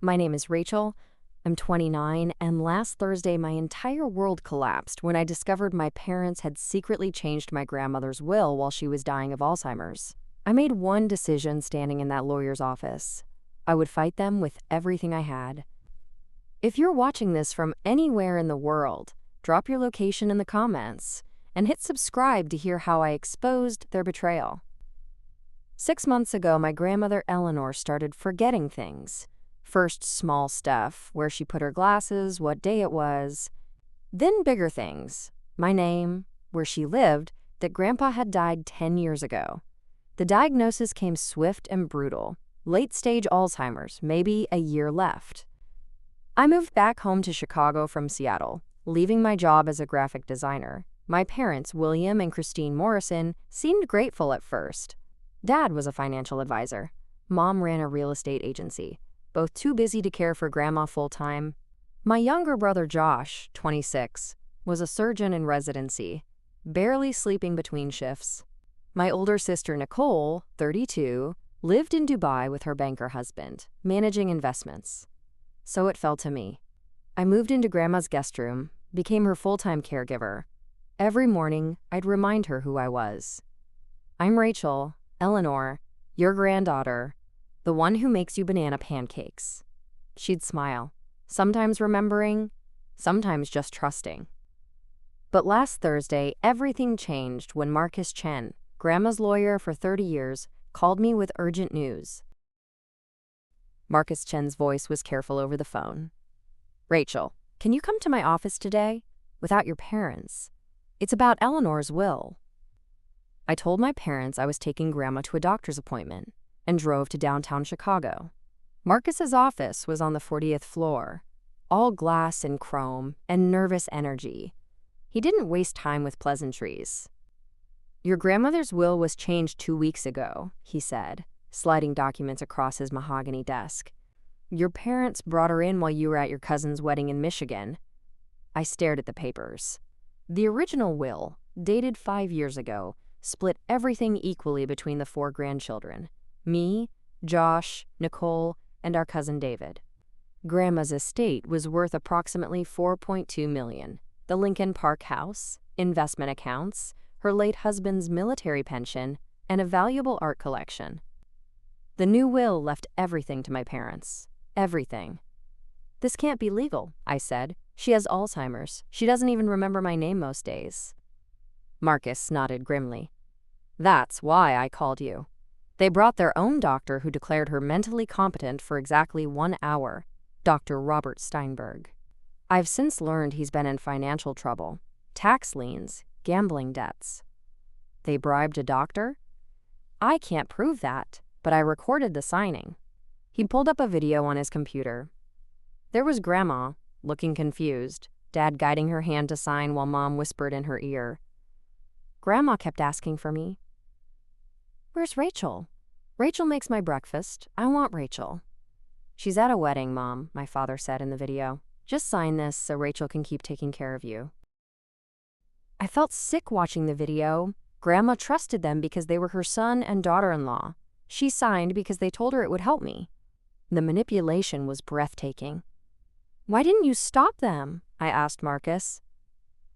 My name is Rachel. I'm 29, and last Thursday my entire world collapsed when I discovered my parents had secretly changed my grandmother's will while she was dying of Alzheimer's. I made one decision standing in that lawyer's office. I would fight them with everything I had. If you're watching this from anywhere in the world, drop your location in the comments and hit subscribe to hear how I exposed their betrayal. 6 months ago, my grandmother Eleanor started forgetting things. First small stuff, where she put her glasses, what day it was. Then bigger things, my name, where she lived, that Grandpa had died 10 years ago. The diagnosis came swift and brutal. Late-stage Alzheimer's, maybe a year left. I moved back home to Chicago from Seattle, leaving my job as a graphic designer. My parents, William and Christine Morrison, seemed grateful at first. Dad was a financial advisor. Mom ran a real estate agency, both too busy to care for Grandma full-time. My younger brother Josh, 26, was a surgeon in residency, barely sleeping between shifts. My older sister Nicole, 32, lived in Dubai with her banker husband, managing investments. So it fell to me. I moved into Grandma's guest room, became her full-time caregiver. Every morning, I'd remind her who I was. I'm Rachel, Eleanor, your granddaughter, the one who makes you banana pancakes. She'd smile, sometimes remembering, sometimes just trusting. But last Thursday, everything changed when Marcus Chen, Grandma's lawyer for 30 years, called me with urgent news. Marcus Chen's voice was careful over the phone. Rachel, can you come to my office today? Without your parents. It's about Eleanor's will. I told my parents I was taking Grandma to a doctor's appointment and drove to downtown Chicago. Marcus's office was on the 40th floor, all glass and chrome and nervous energy. He didn't waste time with pleasantries. Your grandmother's will was changed 2 weeks ago, he said, sliding documents across his mahogany desk. Your parents brought her in while you were at your cousin's wedding in Michigan. I stared at the papers. The original will, dated 5 years ago, split everything equally between the 4 grandchildren, me, Josh, Nicole, and our cousin David. Grandma's estate was worth approximately $4.2 million. The Lincoln Park house, investment accounts, her late husband's military pension, and a valuable art collection. The new will left everything to my parents. Everything. This can't be legal, I said. She has Alzheimer's. She doesn't even remember my name most days. Marcus nodded grimly. That's why I called you. They brought their own doctor who declared her mentally competent for exactly 1 hour, Dr. Robert Steinberg. I've since learned he's been in financial trouble, tax liens, gambling debts. They bribed a doctor? I can't prove that, but I recorded the signing. He pulled up a video on his computer. There was Grandma, looking confused, Dad guiding her hand to sign while Mom whispered in her ear. Grandma kept asking for me. Where's Rachel? Rachel makes my breakfast. I want Rachel. She's at a wedding, Mom, my father said in the video. Just sign this so Rachel can keep taking care of you. I felt sick watching the video. Grandma trusted them because they were her son and daughter-in-law. She signed because they told her it would help me. The manipulation was breathtaking. Why didn't you stop them? I asked Marcus.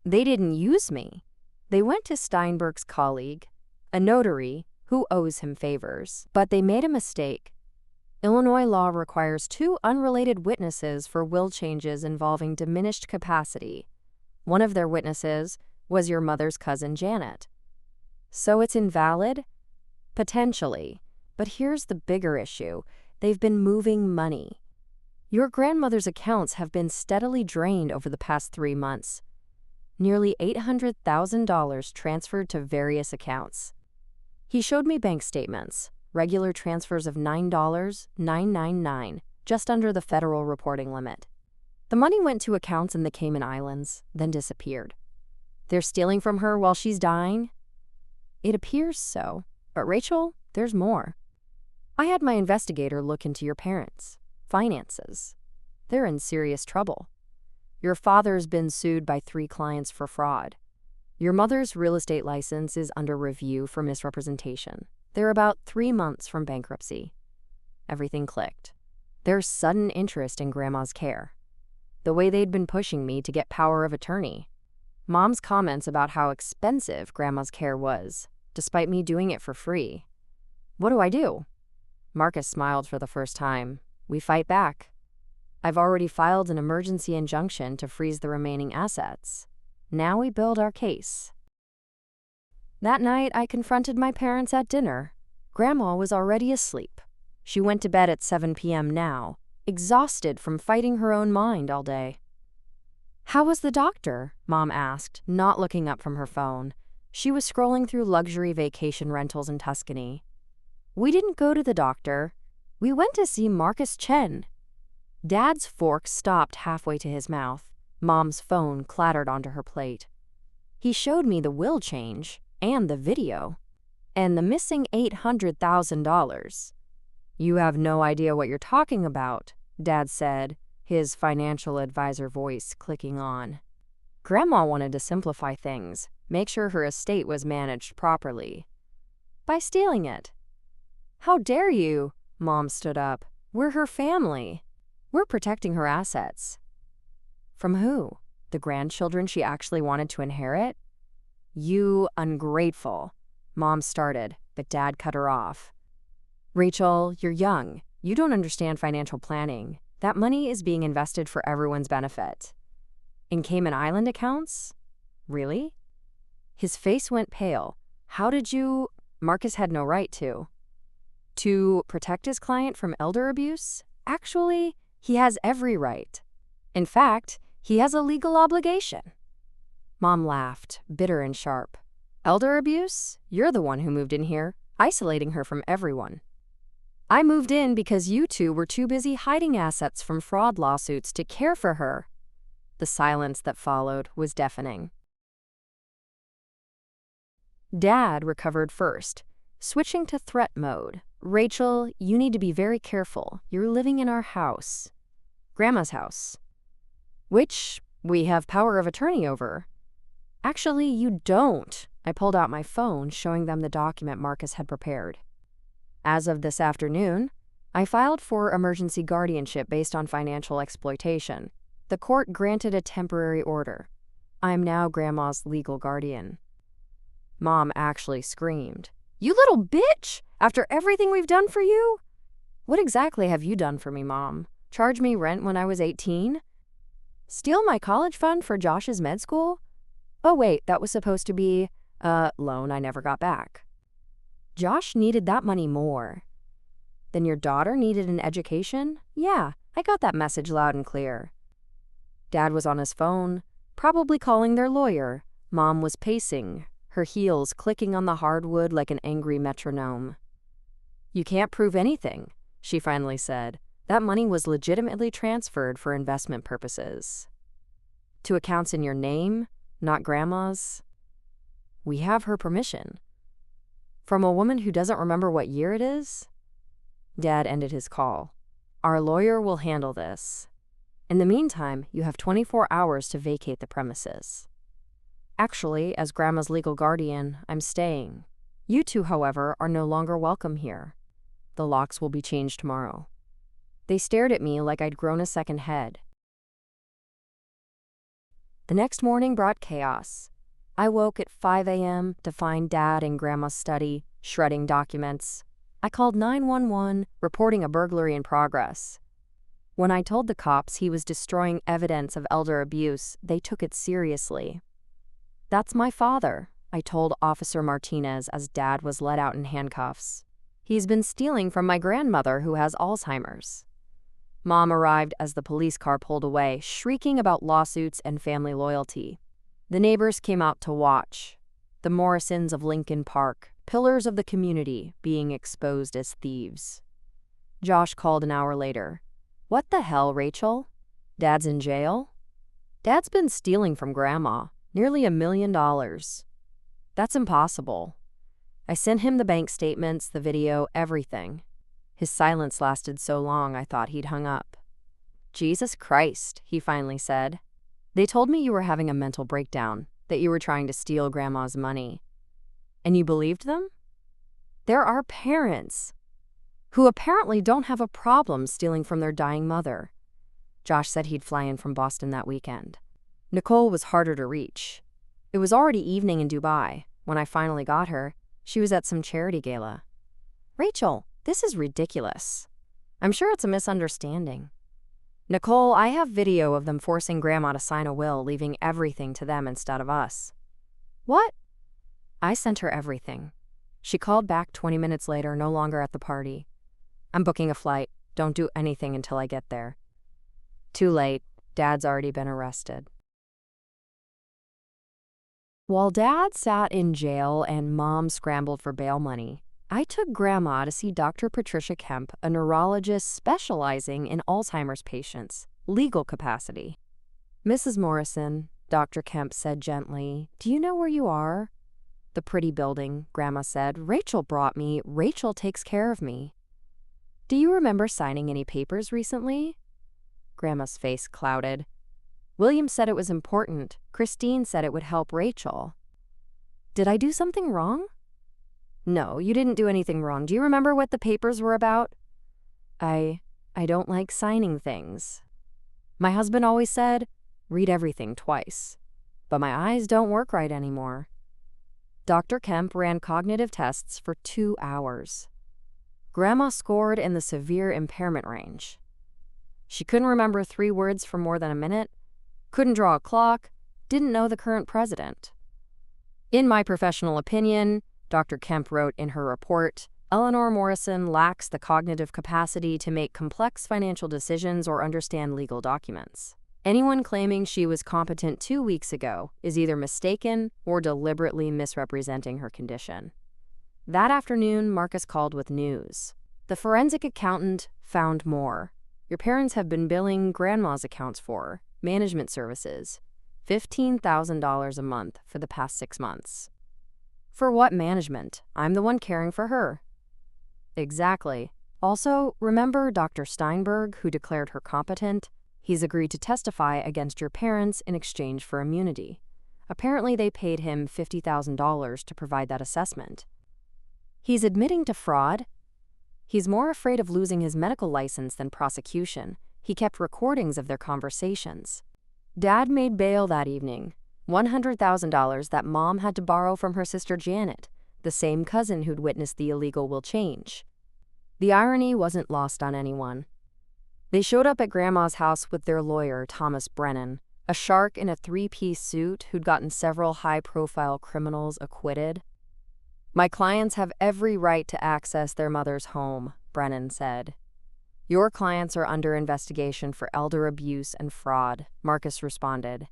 They didn't use me. They went to Steinberg's colleague, a notary who owes him favors, but they made a mistake. Illinois law requires 2 unrelated witnesses for will changes involving diminished capacity. One of their witnesses was your mother's cousin Janet. So it's invalid? Potentially. But here's the bigger issue. They've been moving money. Your grandmother's accounts have been steadily drained over the past 3 months. Nearly $800,000 transferred to various accounts. He showed me bank statements, regular transfers of $9,999, just under the federal reporting limit. The money went to accounts in the Cayman Islands, then disappeared. They're stealing from her while she's dying? It appears so. But Rachel, there's more. I had my investigator look into your parents' finances. They're in serious trouble. Your father's been sued by 3 clients for fraud. Your mother's real estate license is under review for misrepresentation. They're about 3 months from bankruptcy. Everything clicked. Their sudden interest in Grandma's care. The way they'd been pushing me to get power of attorney. Mom's comments about how expensive Grandma's care was, despite me doing it for free. What do I do? Marcus smiled for the first time. We fight back. I've already filed an emergency injunction to freeze the remaining assets. Now we build our case. That night, I confronted my parents at dinner. Grandma was already asleep. She went to bed at 7 p.m. now, exhausted from fighting her own mind all day. "How was the doctor?" Mom asked, not looking up from her phone. She was scrolling through luxury vacation rentals in Tuscany. "We didn't go to the doctor. We went to see Marcus Chen." Dad's fork stopped halfway to his mouth. Mom's phone clattered onto her plate. "He showed me the will change, and the video, and the missing $800,000. "You have no idea what you're talking about," Dad said, his financial advisor voice clicking on. Grandma wanted to simplify things, make sure her estate was managed properly. "By stealing it." "How dare you?" Mom stood up. "We're her family. We're protecting her assets." "From who? The grandchildren she actually wanted to inherit?" "You ungrateful," Mom started, but Dad cut her off. "Rachel, you're young. You don't understand financial planning. That money is being invested for everyone's benefit." "In Cayman Island accounts?" "Really?" His face went pale. "How did you—" Marcus had no right to. "To protect his client from elder abuse? Actually, he has every right. In fact, he has a legal obligation." Mom laughed, bitter and sharp. "Elder abuse? You're the one who moved in here, isolating her from everyone." "I moved in because you two were too busy hiding assets from fraud lawsuits to care for her." The silence that followed was deafening. Dad recovered first, switching to threat mode. "Rachel, you need to be very careful. You're living in our house." "Grandma's house." "Which we have power of attorney over." "Actually, you don't." I pulled out my phone, showing them the document Marcus had prepared. "As of this afternoon, I filed for emergency guardianship based on financial exploitation. The court granted a temporary order. I am now Grandma's legal guardian." Mom actually screamed. "You little bitch! After everything we've done for you?" "What exactly have you done for me, Mom? Charge me rent when I was 18? Steal my college fund for Josh's med school? Oh wait, that was supposed to be a loan I never got back. Josh needed that money more. Then your daughter needed an education? Yeah, I got that message loud and clear." Dad was on his phone, probably calling their lawyer. Mom was pacing, her heels clicking on the hardwood like an angry metronome. "You can't prove anything," she finally said. "That money was legitimately transferred for investment purposes. To accounts in your name, not Grandma's." "We have her permission." "From a woman who doesn't remember what year it is?" Dad ended his call. "Our lawyer will handle this. In the meantime, you have 24 hours to vacate the premises." "Actually, as Grandma's legal guardian, I'm staying. You two, however, are no longer welcome here. The locks will be changed tomorrow." They stared at me like I'd grown a second head. The next morning brought chaos. I woke at 5 a.m. to find Dad in Grandma's study, shredding documents. I called 911, reporting a burglary in progress. When I told the cops he was destroying evidence of elder abuse, they took it seriously. "That's my father," I told Officer Martinez as Dad was let out in handcuffs. "He's been stealing from my grandmother who has Alzheimer's." Mom arrived as the police car pulled away, shrieking about lawsuits and family loyalty. The neighbors came out to watch. The Morrisons of Lincoln Park, pillars of the community, being exposed as thieves. Josh called an hour later. "What the hell, Rachel? Dad's in jail?" "Dad's been stealing from Grandma, nearly $1 million. "That's impossible." I sent him the bank statements, the video, everything. His silence lasted so long I thought he'd hung up. "Jesus Christ," he finally said. "They told me you were having a mental breakdown, that you were trying to steal Grandma's money. And you believed them? They're our parents." who apparently don't have a problem stealing from their dying mother. Josh said he'd fly in from Boston that weekend. Nicole was harder to reach. It was already evening in Dubai. When I finally got her, she was at some charity gala. "Rachel, this is ridiculous." "I'm sure it's a misunderstanding." "Nicole, I have video of them forcing Grandma to sign a will, leaving everything to them instead of us." "What?" "I sent her everything." She called back 20 minutes later, no longer at the party. "I'm booking a flight. Don't do anything until I get there." Too late. Dad's already been arrested. While Dad sat in jail and Mom scrambled for bail money, I took Grandma to see Dr. Patricia Kemp, a neurologist specializing in Alzheimer's patients, legal capacity. "Mrs. Morrison," Dr. Kemp said gently, "do you know where you are?" "The pretty building," Grandma said. "Rachel brought me. Rachel takes care of me." "Do you remember signing any papers recently?" Grandma's face clouded. "William said it was important. Christine said it would help Rachel." "Did I do something wrong?" "No, you didn't do anything wrong. Do you remember what the papers were about?" I don't like signing things. My husband always said, read everything twice. But my eyes don't work right anymore." Dr. Kemp ran cognitive tests for 2 hours. Grandma scored in the severe impairment range. She couldn't remember 3 words for more than a minute, couldn't draw a clock, didn't know the current president. "In my professional opinion," Dr. Kemp wrote in her report, "Eleanor Morrison lacks the cognitive capacity to make complex financial decisions or understand legal documents. Anyone claiming she was competent 2 weeks ago is either mistaken or deliberately misrepresenting her condition." That afternoon, Marcus called with news. "The forensic accountant found more. Your parents have been billing Grandma's accounts for management services, $15,000 a month for the past 6 months. "For what management? I'm the one caring for her." "Exactly. Also, remember Dr. Steinberg, who declared her competent? He's agreed to testify against your parents in exchange for immunity. Apparently they paid him $50,000 to provide that assessment." "He's admitting to fraud?" "He's more afraid of losing his medical license than prosecution. He kept recordings of their conversations." Dad made bail that evening, $100,000 that Mom had to borrow from her sister Janet, the same cousin who'd witnessed the illegal will change. The irony wasn't lost on anyone. They showed up at Grandma's house with their lawyer, Thomas Brennan, a shark in a 3-piece suit who'd gotten several high-profile criminals acquitted. "My clients have every right to access their mother's home," Brennan said. "Your clients are under investigation for elder abuse and fraud," Marcus responded.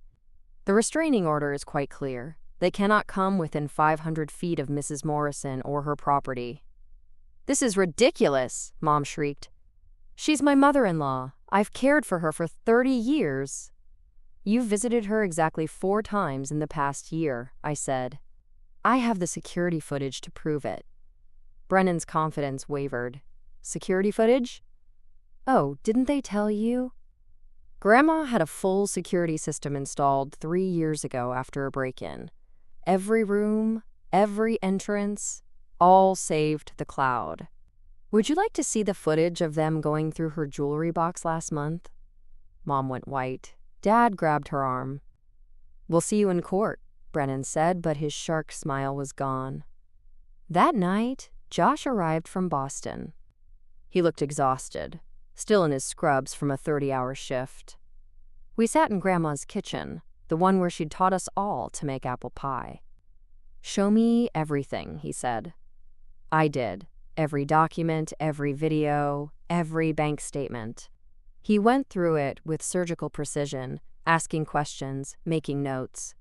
"The restraining order is quite clear. They cannot come within 500 feet of Mrs. Morrison or her property." "This is ridiculous," Mom shrieked. "She's my mother-in-law. I've cared for her for 30 years. "You've visited her exactly 4 times in the past year," I said. "I have the security footage to prove it." Brennan's confidence wavered. "Security footage?" "Oh, didn't they tell you?" Grandma had a full security system installed 3 years ago after a break-in. Every room, every entrance, all saved to the cloud. "Would you like to see the footage of them going through her jewelry box last month?" Mom went white. Dad grabbed her arm. "We'll see you in court," Brennan said, but his shark smile was gone. That night, Josh arrived from Boston. He looked exhausted, still in his scrubs from a 30-hour shift. We sat in Grandma's kitchen, the one where she'd taught us all to make apple pie. "Show me everything," he said. I did. Every document, every video, every bank statement. He went through it with surgical precision, asking questions, making notes.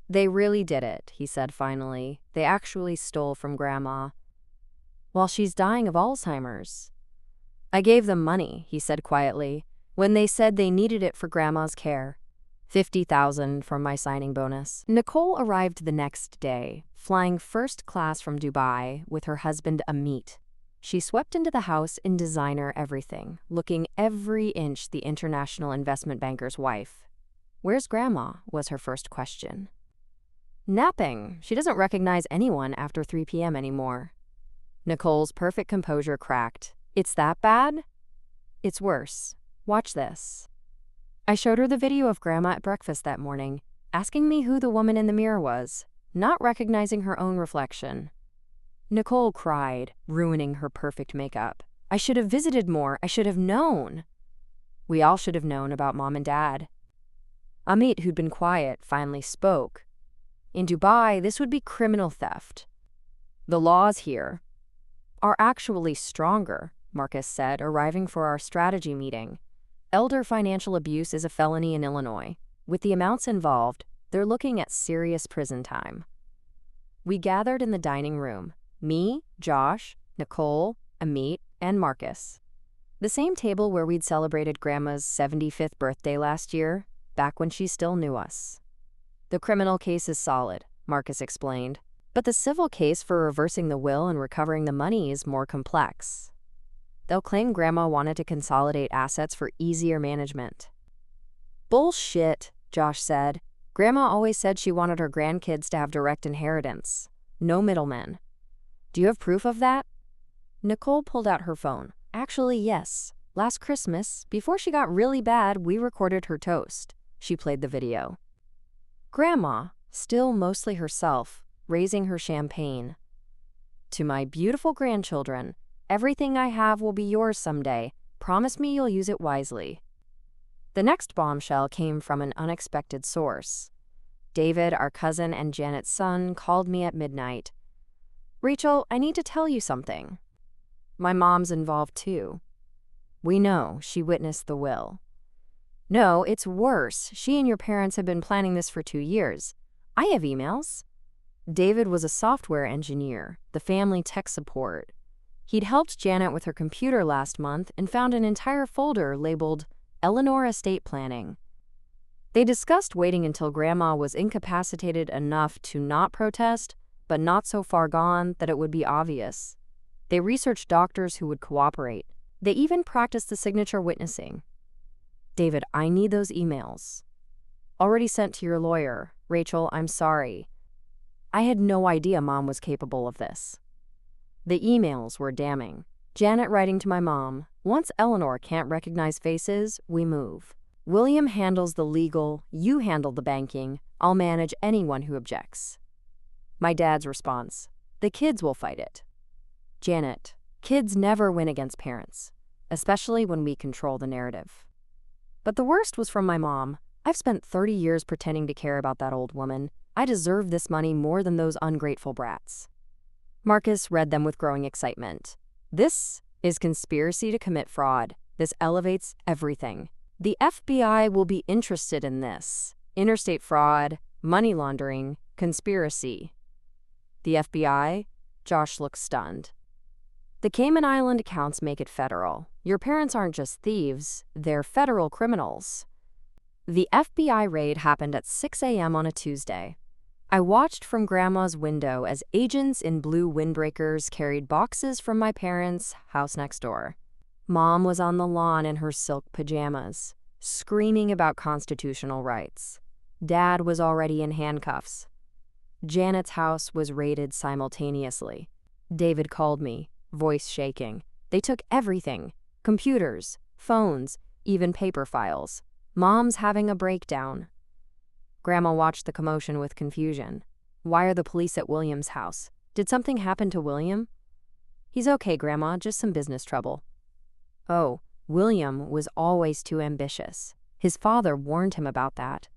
"They really did it," he said finally. "They actually stole from Grandma while she's dying of Alzheimer's." "I gave them money," he said quietly, "when they said they needed it for Grandma's care. $50,000 from my signing bonus." Nicole arrived the next day, flying first class from Dubai with her husband Amit. She swept into the house in designer everything, looking every inch the international investment banker's wife. "Where's Grandma?" was her first question. "Napping. She doesn't recognize anyone after 3 p.m. anymore." Nicole's perfect composure cracked. It's that bad? It's worse. Watch this. I showed her the video of Grandma at breakfast that morning, asking me who the woman in the mirror was, not recognizing her own reflection. Nicole cried, ruining her perfect makeup. I should have visited more. I should have known. We all should have known about Mom and Dad. Amit, who'd been quiet, finally spoke. In Dubai, this would be criminal theft. The laws here are actually stronger, Marcus said, arriving for our strategy meeting. Elder financial abuse is a felony in Illinois. With the amounts involved, they're looking at serious prison time. We gathered in the dining room. Me, Josh, Nicole, Amit, and Marcus. The same table where we'd celebrated Grandma's 75th birthday last year, back when she still knew us. The criminal case is solid, Marcus explained, but the civil case for reversing the will and recovering the money is more complex. They'll claim Grandma wanted to consolidate assets for easier management. Bullshit, Josh said. Grandma always said she wanted her grandkids to have direct inheritance. No middlemen. Do you have proof of that? Nicole pulled out her phone. Actually, yes. Last Christmas, before she got really bad, we recorded her toast. She played the video. Grandma, still mostly herself, raising her champagne. To my beautiful grandchildren, everything I have will be yours someday. Promise me you'll use it wisely. The next bombshell came from an unexpected source. David, our cousin and Janet's son, called me at midnight. Rachel, I need to tell you something. My mom's involved too. We know she witnessed the will. No, it's worse. She and your parents have been planning this for 2 years. I have emails. David was a software engineer, the family tech support. He'd helped Janet with her computer last month and found an entire folder labeled Eleanor Estate Planning. They discussed waiting until Grandma was incapacitated enough to not protest, but not so far gone that it would be obvious. They researched doctors who would cooperate. They even practiced the signature witnessing. David, I need those emails. Already sent to your lawyer. Rachel, I'm sorry. I had no idea Mom was capable of this. The emails were damning. Janet writing to my mom, once Eleanor can't recognize faces, we move. William handles the legal, you handle the banking, I'll manage anyone who objects. My dad's response, the kids will fight it. Janet, kids never win against parents, especially when we control the narrative. But the worst was from my mom. I've spent 30 years pretending to care about that old woman. I deserve this money more than those ungrateful brats. Marcus read them with growing excitement. This is conspiracy to commit fraud. This elevates everything. The FBI will be interested in this. Interstate fraud, money laundering, conspiracy. The FBI? Josh looked stunned. The Cayman Island accounts make it federal. Your parents aren't just thieves, they're federal criminals. The FBI raid happened at 6 a.m. on a Tuesday. I watched from Grandma's window as agents in blue windbreakers carried boxes from my parents' house next door. Mom was on the lawn in her silk pajamas, screaming about constitutional rights. Dad was already in handcuffs. Janet's house was raided simultaneously. David called me, voice shaking. They took everything. Computers, phones, even paper files. Mom's having a breakdown. Grandma watched the commotion with confusion. Why are the police at William's house? Did something happen to William? He's okay, Grandma, just some business trouble. Oh, William was always too ambitious. His father warned him about that.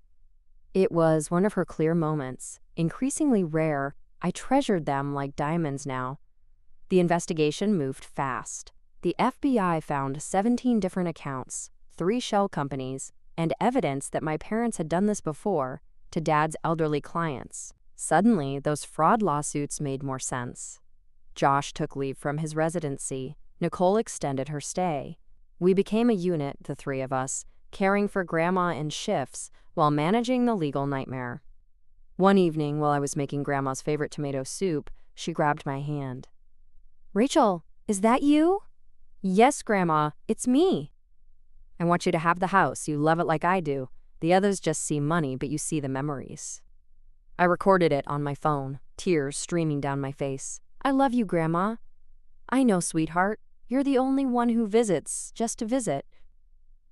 It was one of her clear moments, increasingly rare. I treasured them like diamonds now. The investigation moved fast. The FBI found 17 different accounts, 3 shell companies, and evidence that my parents had done this before to Dad's elderly clients. Suddenly, those fraud lawsuits made more sense. Josh took leave from his residency. Nicole extended her stay. We became a unit, the 3 of us, caring for Grandma in shifts while managing the legal nightmare. One evening, while I was making Grandma's favorite tomato soup, she grabbed my hand. Rachel, is that you? Yes, Grandma, it's me. I want you to have the house. You love it like I do. The others just see money, but you see the memories. I recorded it on my phone, tears streaming down my face. I love you, Grandma. I know, sweetheart. You're the only one who visits, just to visit."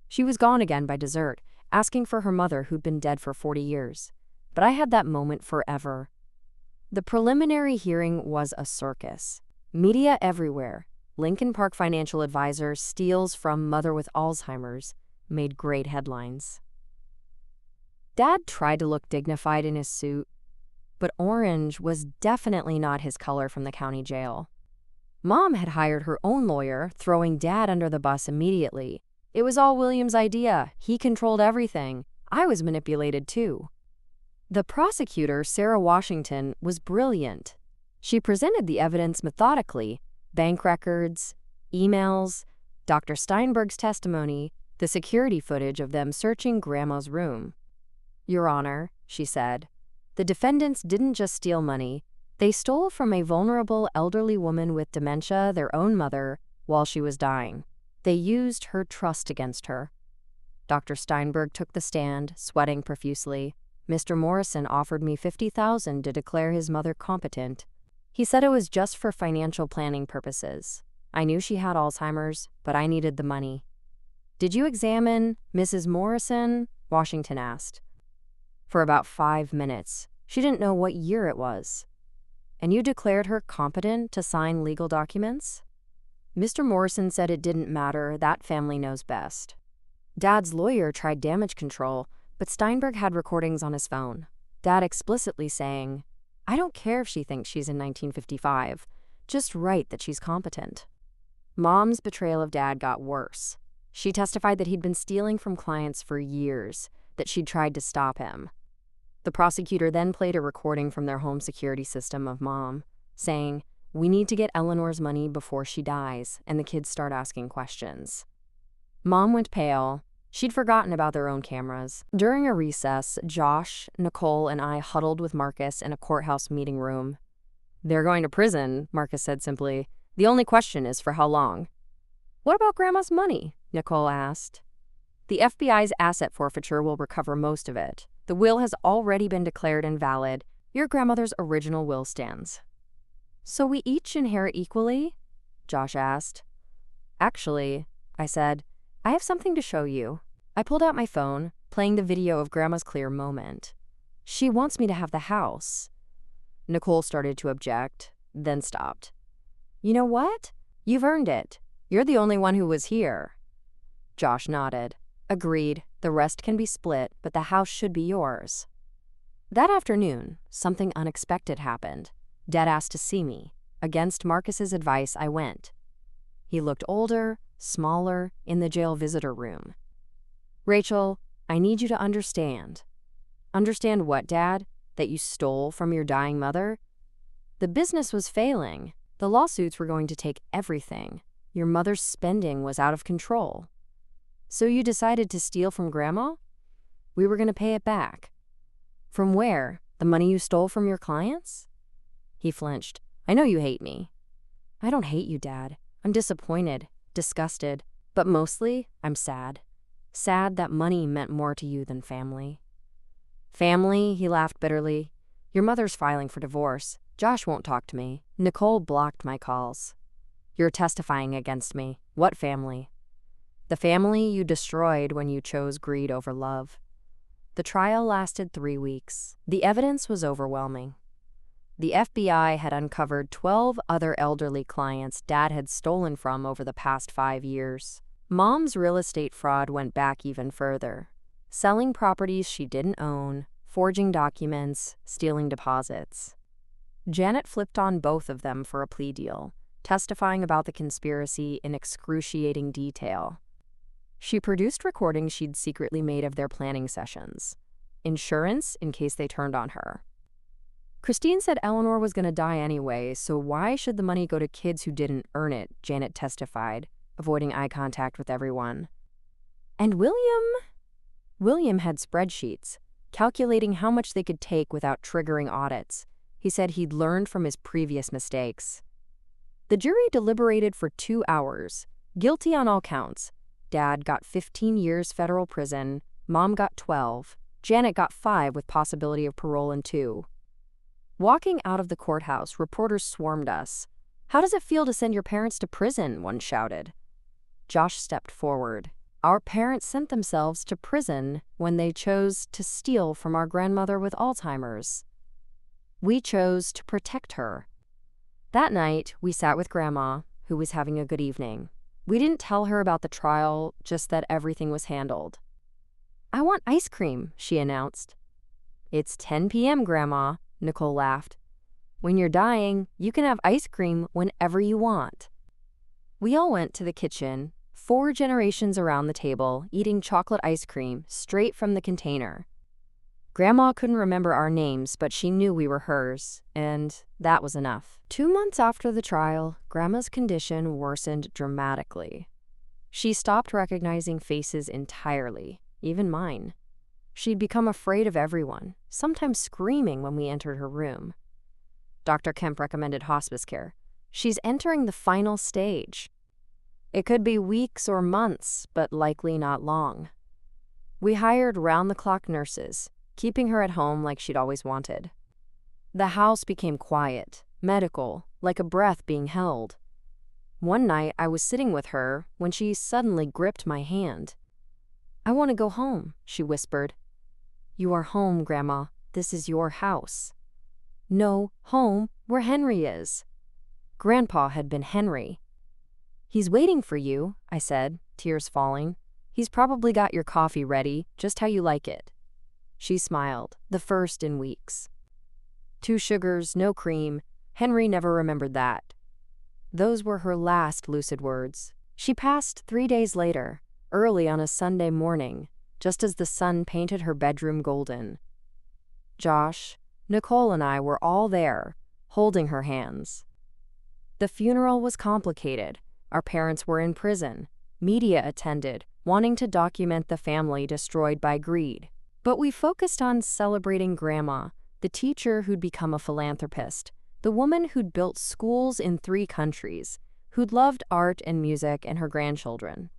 She was gone again by dessert, asking for her mother who'd been dead for 40 years. But I had that moment forever. The preliminary hearing was a circus. Media everywhere. Lincoln Park financial advisor steals from mother with Alzheimer's made great headlines. Dad tried to look dignified in his suit, but orange was definitely not his color from the county jail. Mom had hired her own lawyer, throwing Dad under the bus immediately. It was all William's idea. He controlled everything. I was manipulated too. The prosecutor, Sarah Washington, was brilliant. She presented the evidence methodically: bank records, emails, Dr. Steinberg's testimony, the security footage of them searching Grandma's room. "Your Honor," she said, "the defendants didn't just steal money. They stole from a vulnerable elderly woman with dementia, their own mother, while she was dying. They used her trust against her." Dr. Steinberg took the stand, sweating profusely. "Mr. Morrison offered me $50,000 to declare his mother competent. He said it was just for financial planning purposes. I knew she had Alzheimer's, but I needed the money." "Did you examine Mrs. Morrison?" Washington asked. "For about 5 minutes. She didn't know what year it was." "And you declared her competent to sign legal documents?" "Mr. Morrison said it didn't matter, that family knows best." Dad's lawyer tried damage control, but Steinberg had recordings on his phone. Dad explicitly saying, "I don't care if she thinks she's in 1955. Just write that she's competent." Mom's betrayal of Dad got worse. She testified that he'd been stealing from clients for years, that she'd tried to stop him. The prosecutor then played a recording from their home security system of Mom, saying, "We need to get Eleanor's money before she dies," and the kids start asking questions. Mom went pale. She'd forgotten about their own cameras. During a recess, Josh, Nicole, and I huddled with Marcus in a courthouse meeting room. "They're going to prison," Marcus said simply. "The only question is for how long." "What about Grandma's money?" Nicole asked. "The FBI's asset forfeiture will recover most of it. The will has already been declared invalid. Your grandmother's original will stands." "So we each inherit equally?" Josh asked. "Actually," I said, "I have something to show you." I pulled out my phone, playing the video of Grandma's clear moment. "She wants me to have the house." Nicole started to object, then stopped. "You know what? You've earned it. You're the only one who was here." Josh nodded. "Agreed. The rest can be split, but the house should be yours." That afternoon, something unexpected happened. Dad asked to see me. Against Marcus's advice, I went. He looked older, smaller, in the jail visitor room. "Rachel, I need you to understand." "Understand what, Dad? That you stole from your dying mother?" "The business was failing. The lawsuits were going to take everything. Your mother's spending was out of control. So you decided to steal from Grandma? We were going to pay it back." "From where? The money you stole from your clients?" He flinched. "I know you hate me." "I don't hate you, Dad. I'm disappointed, disgusted, but mostly I'm sad. Sad that money meant more to you than family." "Family?" He laughed bitterly. "Your mother's filing for divorce. Josh won't talk to me. Nicole blocked my calls. You're testifying against me. What family?" "The family you destroyed when you chose greed over love." The trial lasted 3 weeks. The evidence was overwhelming. The FBI had uncovered 12 other elderly clients Dad had stolen from over the past 5 years. Mom's real estate fraud went back even further, selling properties she didn't own, forging documents, stealing deposits. Janet flipped on both of them for a plea deal, testifying about the conspiracy in excruciating detail. She produced recordings she'd secretly made of their planning sessions. Insurance in case they turned on her. Christine said Eleanor was going to die anyway, so why should the money go to kids who didn't earn it, Janet testified, avoiding eye contact with everyone. And William had spreadsheets, calculating how much they could take without triggering audits. He said he'd learned from his previous mistakes. The jury deliberated for 2 hours, guilty on all counts. Dad got 15 years federal prison, Mom got 12, Janet got 5 with possibility of parole in 2. Walking out of the courthouse, reporters swarmed us. "How does it feel to send your parents to prison?" one shouted. Josh stepped forward. "Our parents sent themselves to prison when they chose to steal from our grandmother with Alzheimer's. We chose to protect her." That night, we sat with Grandma, who was having a good evening. We didn't tell her about the trial, just that everything was handled. "I want ice cream," she announced. "It's 10 p.m., Grandma," Nicole laughed. "When you're dying, you can have ice cream whenever you want." We all went to the kitchen, 4 generations around the table, eating chocolate ice cream straight from the container. Grandma couldn't remember our names, but she knew we were hers, and that was enough. 2 months after the trial, Grandma's condition worsened dramatically. She stopped recognizing faces entirely, even mine. She'd become afraid of everyone, sometimes screaming when we entered her room. Dr. Kemp recommended hospice care. "She's entering the final stage. It could be weeks or months, but likely not long." We hired round-the-clock nurses, keeping her at home like she'd always wanted. The house became quiet, medical, like a breath being held. One night, I was sitting with her when she suddenly gripped my hand. "I want to go home," she whispered. "You are home, Grandma. This is your house." "No, home, where Henry is." Grandpa had been Henry. "He's waiting for you," I said, tears falling. "He's probably got your coffee ready, just how you like it." She smiled, the first in weeks. 2 sugars, no cream. Henry never remembered that. Those were her last lucid words. She passed 3 days later, early on a Sunday morning, just as the sun painted her bedroom golden. Josh, Nicole, and I were all there, holding her hands. The funeral was complicated. Our parents were in prison. Media attended, wanting to document the family destroyed by greed. But we focused on celebrating Grandma, the teacher who'd become a philanthropist, the woman who'd built schools in 3 countries, who'd loved art and music and her grandchildren.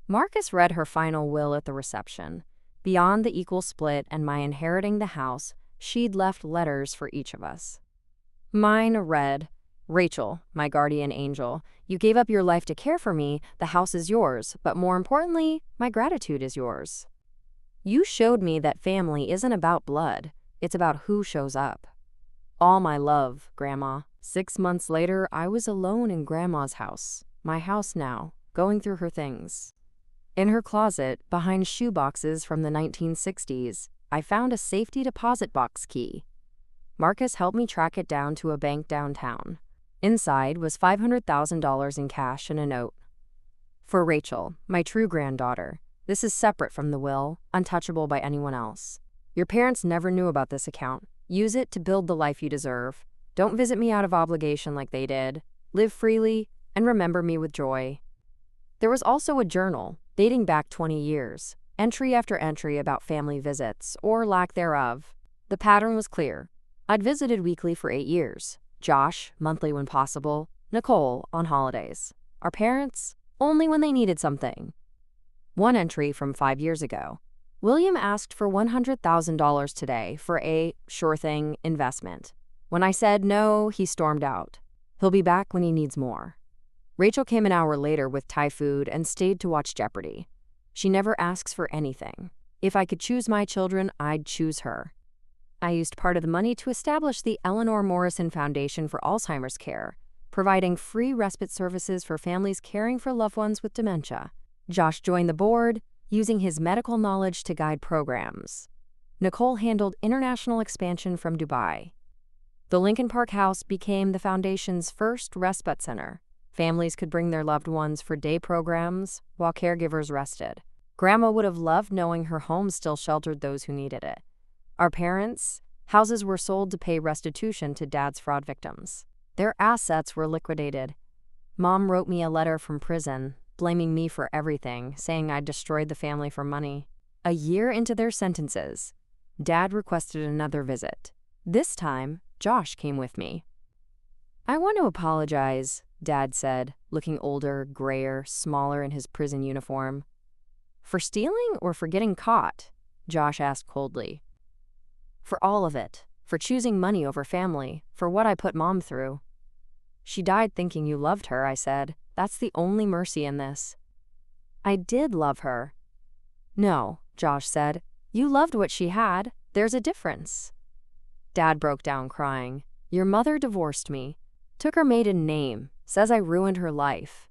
Marcus read her final will at the reception. Beyond the equal split and my inheriting the house, she'd left letters for each of us. Mine read, "Rachel, my guardian angel, you gave up your life to care for me. The house is yours, but more importantly, my gratitude is yours. You showed me that family isn't about blood, it's about who shows up. All my love, Grandma." 6 months later, I was alone in Grandma's house, my house now, going through her things. In her closet, behind shoeboxes from the 1960s, I found a safety deposit box key. Marcus helped me track it down to a bank downtown. Inside was $500,000 in cash and a note. "For Rachel, my true granddaughter. This is separate from the will, untouchable by anyone else. Your parents never knew about this account. Use it to build the life you deserve. Don't visit me out of obligation like they did. Live freely, and remember me with joy." There was also a journal, dating back 20 years, entry after entry about family visits, or lack thereof. The pattern was clear. I'd visited weekly for 8 years. Josh, monthly when possible. Nicole, on holidays. Our parents, only when they needed something. One entry from 5 years ago. "William asked for $100,000 today for a sure thing investment. When I said no, he stormed out. He'll be back when he needs more." Rachel came an hour later with Thai food and stayed to watch Jeopardy. She never asks for anything. If I could choose my children, I'd choose her. I used part of the money to establish the Eleanor Morrison Foundation for Alzheimer's Care, providing free respite services for families caring for loved ones with dementia. Josh joined the board, using his medical knowledge to guide programs. Nicole handled international expansion from Dubai. The Lincoln Park House became the foundation's first respite center. Families could bring their loved ones for day programs while caregivers rested. Grandma would have loved knowing her home still sheltered those who needed it. Our parents' houses were sold to pay restitution to Dad's fraud victims. Their assets were liquidated. Mom wrote me a letter from prison, blaming me for everything, saying I'd destroyed the family for money. A year into their sentences, Dad requested another visit. This time, Josh came with me. "I want to apologize," Dad said, looking older, grayer, smaller in his prison uniform. "For stealing or for getting caught?" Josh asked coldly. "For all of it. For choosing money over family. For what I put Mom through." She died thinking you loved her, I said. That's the only mercy in this. I did love her. No, Josh said. You loved what she had. There's a difference. Dad broke down crying. Your mother divorced me. Took her maiden name. Says I ruined her life.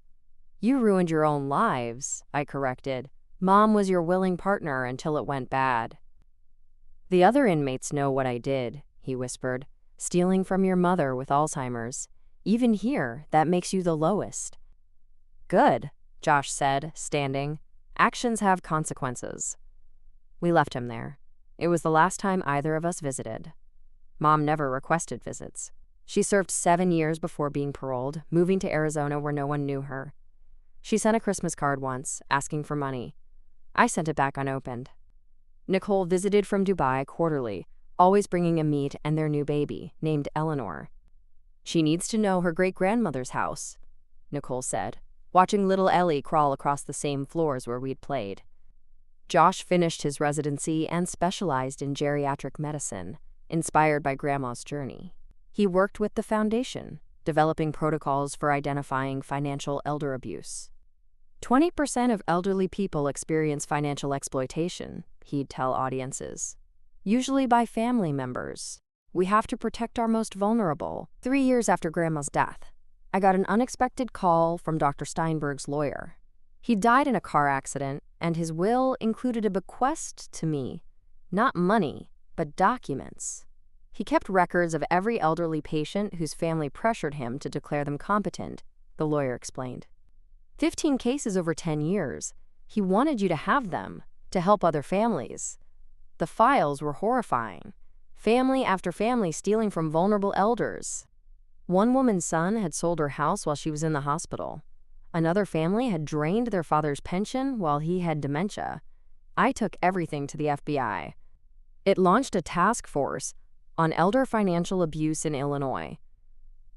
You ruined your own lives, I corrected. Mom was your willing partner until it went bad. The other inmates know what I did, he whispered. Stealing from your mother with Alzheimer's. Even here, that makes you the lowest. Good, Josh said, standing. Actions have consequences. We left him there. It was the last time either of us visited. Mom never requested visits. She served 7 years before being paroled, moving to Arizona where no one knew her. She sent a Christmas card once, asking for money. I sent it back unopened. Nicole visited from Dubai quarterly, always bringing a meat and their new baby, named Eleanor. She needs to know her great-grandmother's house, Nicole said, watching little Ellie crawl across the same floors where we'd played. Josh finished his residency and specialized in geriatric medicine, inspired by Grandma's journey. He worked with the foundation, developing protocols for identifying financial elder abuse. 20% of elderly people experience financial exploitation, he'd tell audiences, usually by family members. We have to protect our most vulnerable. 3 years after Grandma's death, I got an unexpected call from Dr. Steinberg's lawyer. He died in a car accident, and his will included a bequest to me. Not money, but documents. He kept records of every elderly patient whose family pressured him to declare them competent, the lawyer explained. 15 cases over 10 years. He wanted you to have them, to help other families. The files were horrifying. Family after family stealing from vulnerable elders. One woman's son had sold her house while she was in the hospital. Another family had drained their father's pension while he had dementia. I took everything to the FBI. It launched a task force on elder financial abuse in Illinois.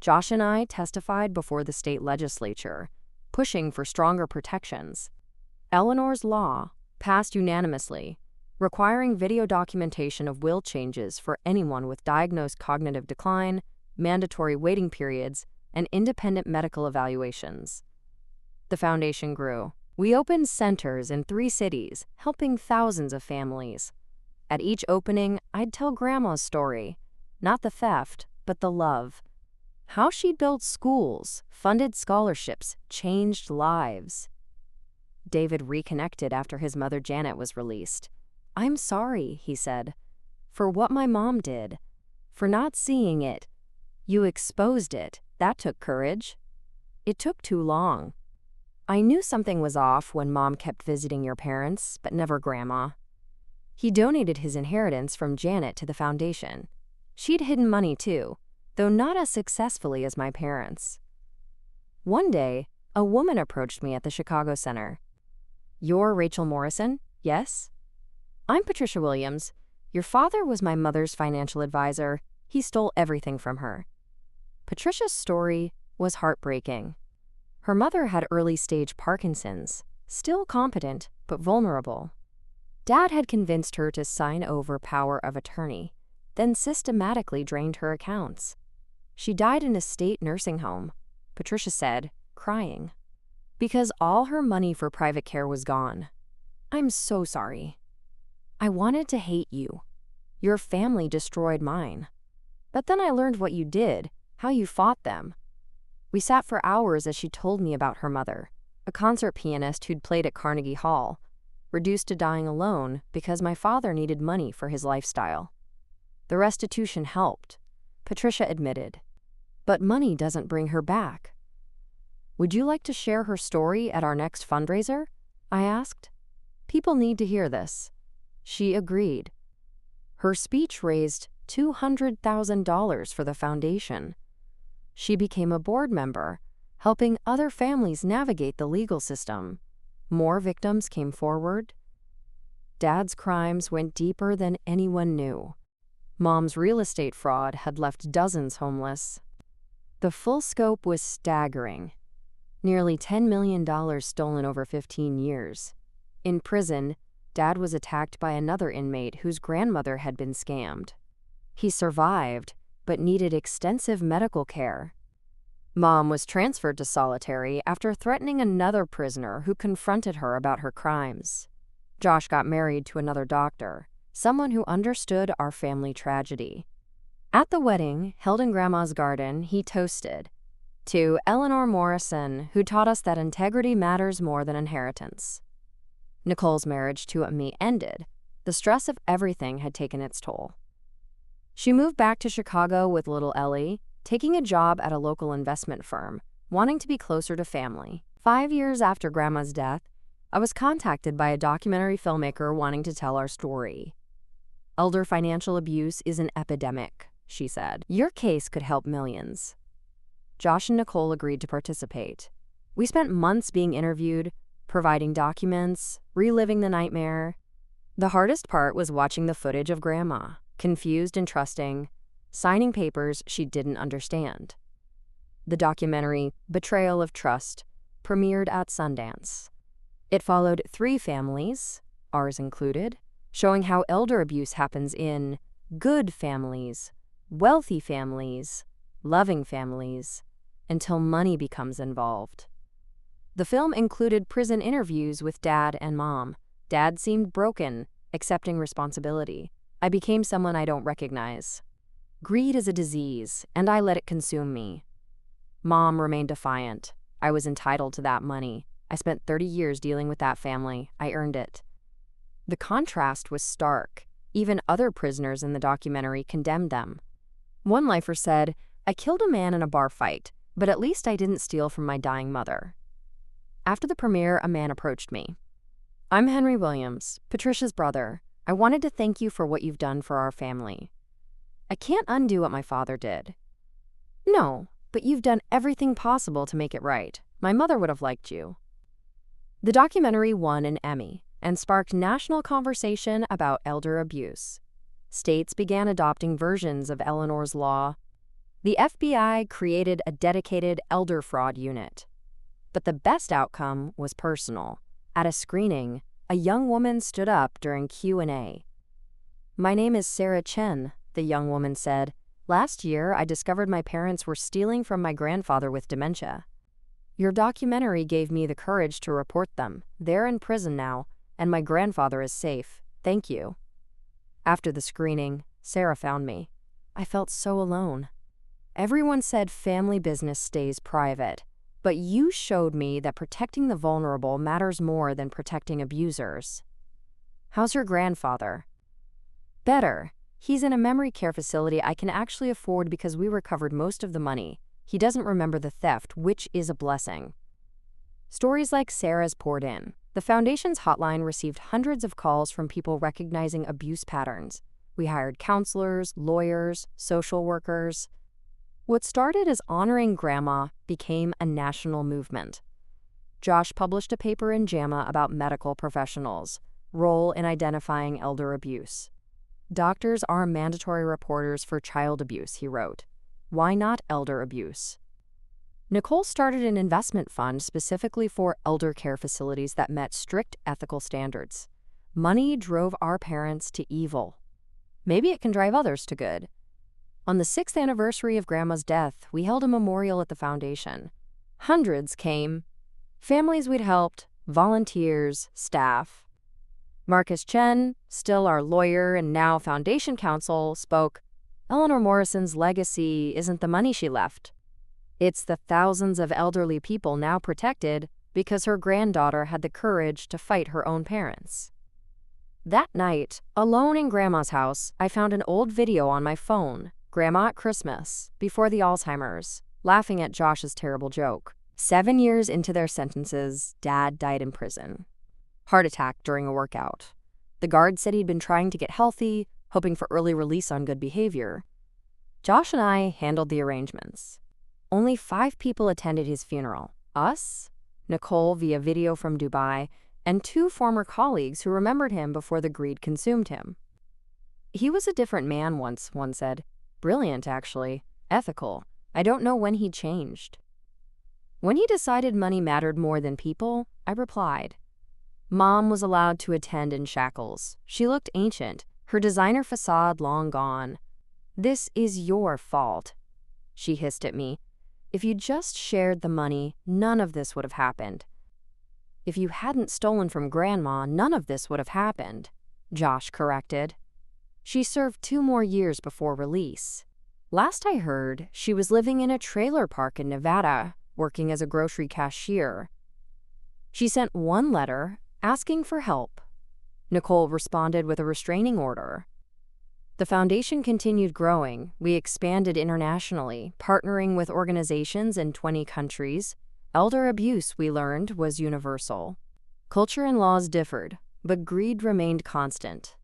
Josh and I testified before the state legislature, pushing for stronger protections. Eleanor's law passed unanimously, requiring video documentation of will changes for anyone with diagnosed cognitive decline, mandatory waiting periods, and independent medical evaluations. The foundation grew. We opened centers in 3 cities, helping thousands of families. At each opening, I'd tell Grandma's story, not the theft, but the love. How she'd built schools, funded scholarships, changed lives. David reconnected after his mother Janet was released. I'm sorry, he said, for what my mom did, for not seeing it. You exposed it. That took courage. It took too long. I knew something was off when Mom kept visiting your parents, but never Grandma. He donated his inheritance from Janet to the foundation. She'd hidden money too, though not as successfully as my parents. One day, a woman approached me at the Chicago Center. You're Rachel Morrison, yes? I'm Patricia Williams. Your father was my mother's financial advisor. He stole everything from her. Patricia's story was heartbreaking. Her mother had early-stage Parkinson's, still competent, but vulnerable. Dad had convinced her to sign over power of attorney, then systematically drained her accounts. She died in a state nursing home, Patricia said, crying, because all her money for private care was gone. I'm so sorry. I wanted to hate you. Your family destroyed mine. But then I learned what you did, how you fought them. We sat for hours as she told me about her mother, a concert pianist who'd played at Carnegie Hall, reduced to dying alone because my father needed money for his lifestyle. The restitution helped, Patricia admitted. But money doesn't bring her back. Would you like to share her story at our next fundraiser? I asked. People need to hear this. She agreed. Her speech raised $200,000 for the foundation. She became a board member, helping other families navigate the legal system. More victims came forward. Dad's crimes went deeper than anyone knew. Mom's real estate fraud had left dozens homeless. The full scope was staggering. Nearly $10 million stolen over 15 years. In prison, Dad was attacked by another inmate whose grandmother had been scammed. He survived, but needed extensive medical care. Mom was transferred to solitary after threatening another prisoner who confronted her about her crimes. Josh got married to another doctor, someone who understood our family tragedy. At the wedding, held in Grandma's garden, he toasted, "To Eleanor Morrison, who taught us that integrity matters more than inheritance." Nicole's marriage to me ended. The stress of everything had taken its toll. She moved back to Chicago with little Ellie, taking a job at a local investment firm, wanting to be closer to family. 5 years after Grandma's death, I was contacted by a documentary filmmaker wanting to tell our story. "Elder financial abuse is an epidemic," she said. "Your case could help millions." Josh and Nicole agreed to participate. We spent months being interviewed, providing documents, reliving the nightmare. The hardest part was watching the footage of Grandma, confused and trusting, signing papers she didn't understand. The documentary, Betrayal of Trust, premiered at Sundance. It followed 3 families, ours included, showing how elder abuse happens in good families, wealthy families, loving families, until money becomes involved. The film included prison interviews with Dad and Mom. Dad seemed broken, accepting responsibility. I became someone I don't recognize. Greed is a disease, and I let it consume me. Mom remained defiant. I was entitled to that money. I spent 30 years dealing with that family. I earned it. The contrast was stark. Even other prisoners in the documentary condemned them. One lifer said, "I killed a man in a bar fight, but at least I didn't steal from my dying mother." After the premiere, a man approached me. "I'm Henry Williams, Patricia's brother. I wanted to thank you for what you've done for our family." "I can't undo what my father did." "No, but you've done everything possible to make it right. My mother would have liked you." The documentary won an Emmy and sparked national conversation about elder abuse. States began adopting versions of Eleanor's law. The FBI created a dedicated elder fraud unit. But the best outcome was personal. At a screening, a young woman stood up during Q&A. "My name is Sarah Chen," the young woman said. "Last year, I discovered my parents were stealing from my grandfather with dementia. Your documentary gave me the courage to report them. They're in prison now, and my grandfather is safe. Thank you." After the screening, Sarah found me. I felt so alone. Everyone said family business stays private, but you showed me that protecting the vulnerable matters more than protecting abusers. "How's your grandfather?" "Better. He's in a memory care facility I can actually afford because we recovered most of the money. He doesn't remember the theft, which is a blessing." Stories like Sarah's poured in. The Foundation's hotline received hundreds of calls from people recognizing abuse patterns. We hired counselors, lawyers, social workers. What started as honoring Grandma became a national movement. Josh published a paper in JAMA about medical professionals' role in identifying elder abuse. "Doctors are mandatory reporters for child abuse," he wrote. "Why not elder abuse?" Nicole started an investment fund specifically for elder care facilities that met strict ethical standards. Money drove our parents to evil. Maybe it can drive others to good. On the 6th anniversary of Grandma's death, we held a memorial at the foundation. Hundreds came. Families we'd helped, volunteers, staff. Marcus Chen, still our lawyer and now foundation counsel, spoke. "Eleanor Morrison's legacy isn't the money she left. It's the thousands of elderly people now protected because her granddaughter had the courage to fight her own parents." That night, alone in Grandma's house, I found an old video on my phone, Grandma at Christmas, before the Alzheimer's, laughing at Josh's terrible joke. 7 years into their sentences, Dad died in prison. Heart attack during a workout. The guard said he'd been trying to get healthy, hoping for early release on good behavior. Josh and I handled the arrangements. Only 5 people attended his funeral. Us, Nicole via video from Dubai, and 2 former colleagues who remembered him before the greed consumed him. "He was a different man once," one said. "Brilliant, actually. Ethical. I don't know when he changed." When he decided money mattered more than people, I replied. Mom was allowed to attend in shackles. She looked ancient, her designer facade long gone. "This is your fault," she hissed at me. If you just shared the money, none of this would have happened. If you hadn't stolen from Grandma, none of this would have happened, Josh corrected. She served 2 more years before release. Last I heard, she was living in a trailer park in Nevada, working as a grocery cashier. She sent 1 letter asking for help. Nicole responded with a restraining order. The foundation continued growing. We expanded internationally, partnering with organizations in 20 countries. Elder abuse, we learned, was universal. Culture and laws differed, but greed remained constant.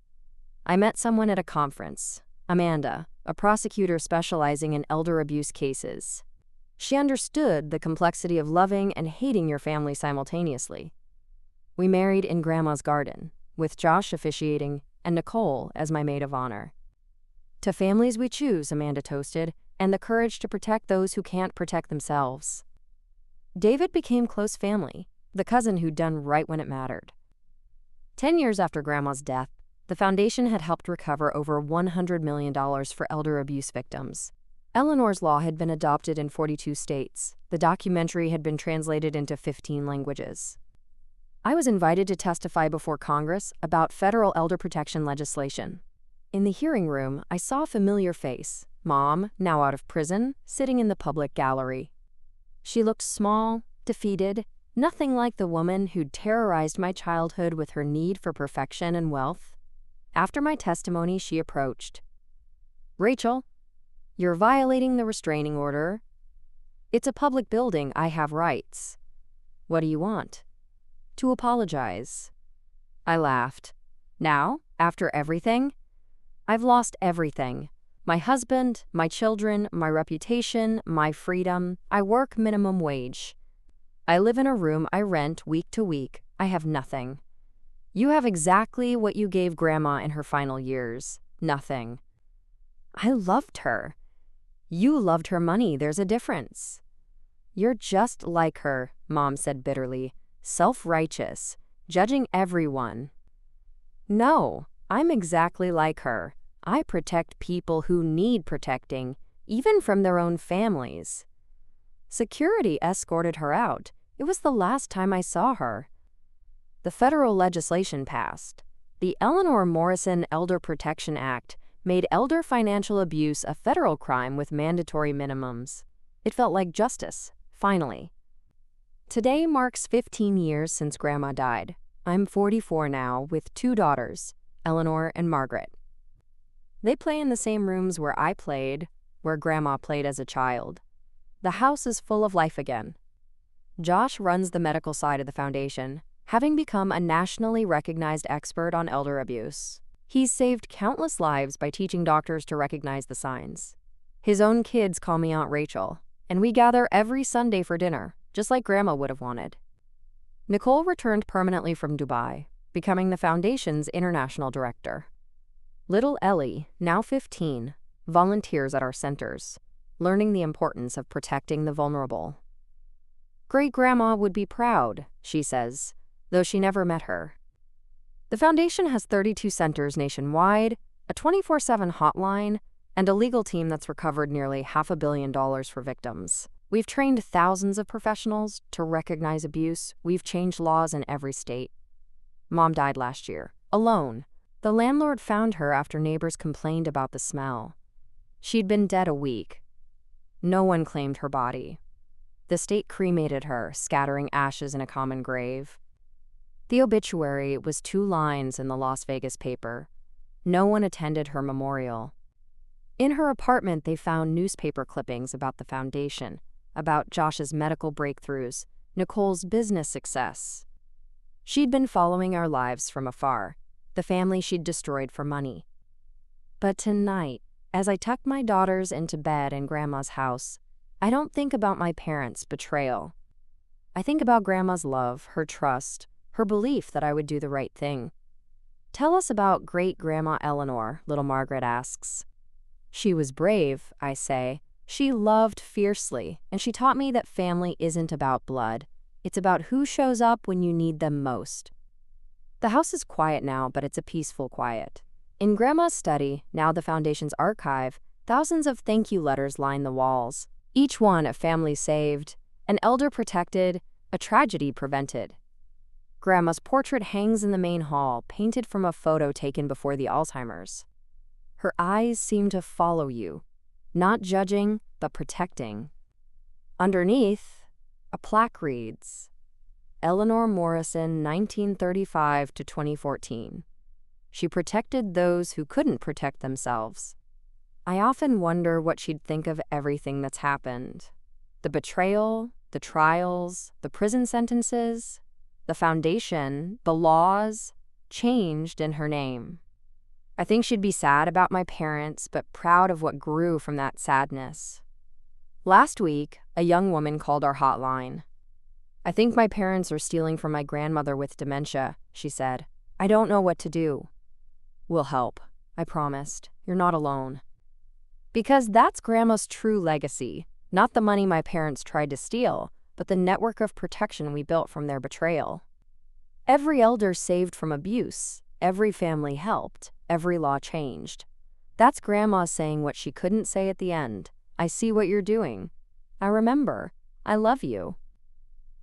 I met someone at a conference, Amanda, a prosecutor specializing in elder abuse cases. She understood the complexity of loving and hating your family simultaneously. We married in Grandma's garden, with Josh officiating and Nicole as my maid of honor. To families we choose, Amanda toasted, and the courage to protect those who can't protect themselves. David became close family, the cousin who'd done right when it mattered. 10 years after Grandma's death, the foundation had helped recover over $100 million for elder abuse victims. Eleanor's Law had been adopted in 42 states. The documentary had been translated into 15 languages. I was invited to testify before Congress about federal elder protection legislation. In the hearing room, I saw a familiar face, Mom, now out of prison, sitting in the public gallery. She looked small, defeated, nothing like the woman who'd terrorized my childhood with her need for perfection and wealth. After my testimony, she approached. "Rachel, you're violating the restraining order. It's a public building. I have rights. What do you want?" "To apologize." I laughed. "Now, after everything?" "I've lost everything. My husband, my children, my reputation, my freedom. I work minimum wage. I live in a room I rent week to week. I have nothing. You have exactly what you gave Grandma in her final years. Nothing." "I loved her." "You loved her money. There's a difference." "You're just like her," Mom said bitterly. "Self-righteous, judging everyone." "No, I'm exactly like her. I protect people who need protecting, even from their own families." Security escorted her out. It was the last time I saw her. The federal legislation passed. The Eleanor Morrison Elder Protection Act made elder financial abuse a federal crime with mandatory minimums. It felt like justice, finally. Today marks 15 years since Grandma died. I'm 44 now, with 2 daughters, Eleanor and Margaret. They play in the same rooms where I played, where Grandma played as a child. The house is full of life again. Josh runs the medical side of the foundation, having become a nationally recognized expert on elder abuse. He's saved countless lives by teaching doctors to recognize the signs. His own kids call me Aunt Rachel, and we gather every Sunday for dinner, just like Grandma would have wanted. Nicole returned permanently from Dubai, becoming the foundation's international director. Little Ellie, now 15, volunteers at our centers, learning the importance of protecting the vulnerable. "Great-grandma would be proud," she says, though she never met her. The foundation has 32 centers nationwide, a 24/7 hotline, and a legal team that's recovered nearly $500 million for victims. We've trained thousands of professionals to recognize abuse. We've changed laws in every state. Mom died last year, alone. The landlord found her after neighbors complained about the smell. She'd been dead a week. No one claimed her body. The state cremated her, scattering ashes in a common grave. The obituary was 2 lines in the Las Vegas paper. No one attended her memorial. In her apartment, they found newspaper clippings about the foundation, about Josh's medical breakthroughs, Nicole's business success. She'd been following our lives from afar, the family she'd destroyed for money. But tonight, as I tuck my daughters into bed in Grandma's house, I don't think about my parents' betrayal. I think about Grandma's love, her trust, her belief that I would do the right thing. "Tell us about great-grandma Eleanor," little Margaret asks. "She was brave," I say. "She loved fiercely, and she taught me that family isn't about blood. It's about who shows up when you need them most." The house is quiet now, but it's a peaceful quiet. In Grandma's study, now the foundation's archive, thousands of thank you letters line the walls. Each one a family saved, an elder protected, a tragedy prevented. Grandma's portrait hangs in the main hall, painted from a photo taken before the Alzheimer's. Her eyes seem to follow you, not judging, but protecting. Underneath, a plaque reads, Eleanor Morrison, 1935 to 2014. She protected those who couldn't protect themselves. I often wonder what she'd think of everything that's happened. The betrayal, the trials, the prison sentences, the foundation, the laws, changed in her name. I think she'd be sad about my parents, but proud of what grew from that sadness. Last week, a young woman called our hotline. I think my parents are stealing from my grandmother with dementia, she said. I don't know what to do. We'll help, I promised. You're not alone. Because that's Grandma's true legacy, not the money my parents tried to steal, but the network of protection we built from their betrayal. Every elder saved from abuse, every family helped, every law changed. That's Grandma saying what she couldn't say at the end. I see what you're doing. I remember. I love you.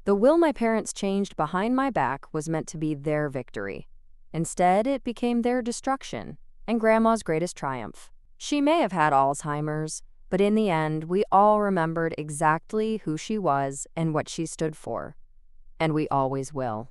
The will my parents changed behind my back was meant to be their victory. Instead, it became their destruction and Grandma's greatest triumph. She may have had Alzheimer's, but in the end, we all remembered exactly who she was and what she stood for. And we always will.